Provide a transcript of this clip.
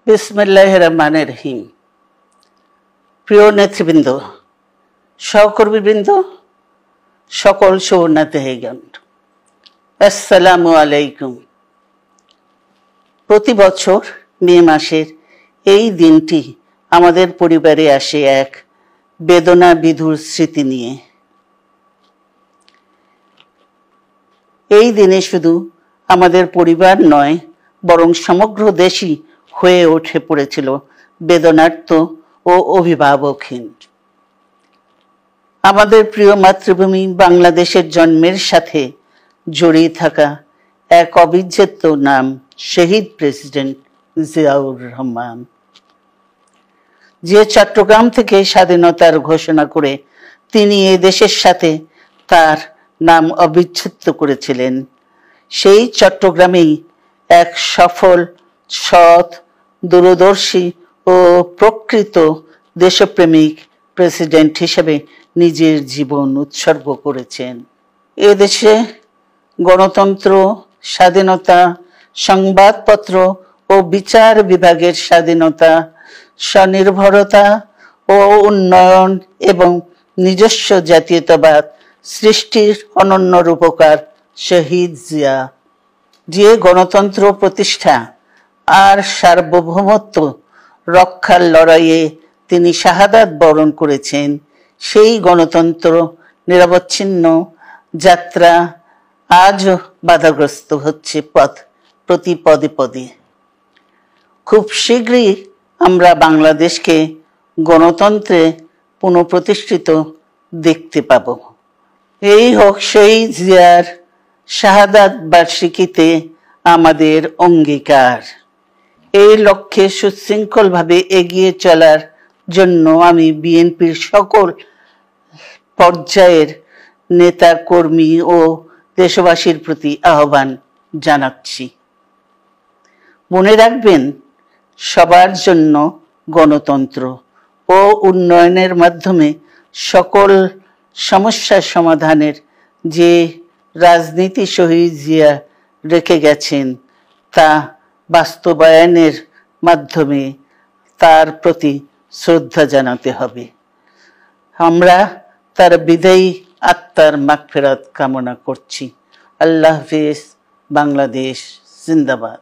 বিসমিল্লাহির রহমানির রহিম। প্রিয় নেতৃবৃন্দ, সহকর্মীবৃন্দ, সকল শরণার্থীগণ, আসসালামু আলাইকুম। প্রতি বছর মে মাসের এই দিনটি আমাদের পরিবারে আসে এক বেদনা বিধুর স্মৃতি নিয়ে। এই দিনে শুধু আমাদের পরিবার নয়, বরং সমগ্র দেশই হয়ে উঠে পড়েছিল বেদনার্ত ও অভিভাবকহীন। আমাদের প্রিয় মাতৃভূমি বাংলাদেশের জন্মের সাথে জড়িয়ে থাকা এক অবিচ্ছেদ্য নাম শহীদ প্রেসিডেন্ট জিয়াউর রহমান, যে চট্টগ্রাম থেকে স্বাধীনতার ঘোষণা করে তিনি এ দেশের সাথে তার নাম অবিচ্ছেদ্য করেছিলেন। সেই চট্টগ্রামেই এক সফল, সৎ, দূরদর্শী ও প্রকৃত দেশপ্রেমিক প্রেসিডেন্ট হিসেবে নিজের জীবন উৎসর্গ করেছেন। এদেশে গণতন্ত্র, স্বাধীনতা, সংবাদপত্র ও বিচার বিভাগের স্বাধীনতা, স্বনির্ভরতা ও উন্নয়ন এবং নিজস্ব জাতীয়তাবাদ সৃষ্টির অনন্য রূপকার শহীদ জিয়া, যে গণতন্ত্র প্রতিষ্ঠা আর সার্বভৌমত্ব রক্ষার লড়াইয়ে তিনি শাহাদাত বরণ করেছেন, সেই গণতন্ত্র নিরবচ্ছিন্ন যাত্রা আজও বাধাগ্রস্ত হচ্ছে প্রতি পদে পদে। খুব শীঘ্রই আমরা বাংলাদেশকে গণতন্ত্রে পুনঃপ্রতিষ্ঠিত দেখতে পাব। এই হোক শহীদ জিয়ার শাহাদাত বার্ষিকীতে আমাদের অঙ্গীকার। এই লক্ষ্যে সুশৃঙ্খলভাবে এগিয়ে চলার জন্য আমি বিএনপির সকল পর্যায়ের নেতা কর্মী ও দেশবাসীর প্রতি আহ্বান জানাচ্ছি। মনে রাখবেন, সবার জন্য গণতন্ত্র ও উন্নয়নের মাধ্যমে সকল সমস্যার সমাধানের যে রাজনীতি শহীদ জিয়া রেখে গেছেন, তা বাস্তবায়নের মাধ্যমে তার প্রতি শ্রদ্ধা জানাতে হবে। আমরা তার বিদায়ী আত্মার মাগফিরাত কামনা করছি। আল্লাহ হাফেজ। বাংলাদেশ জিন্দাবাদ।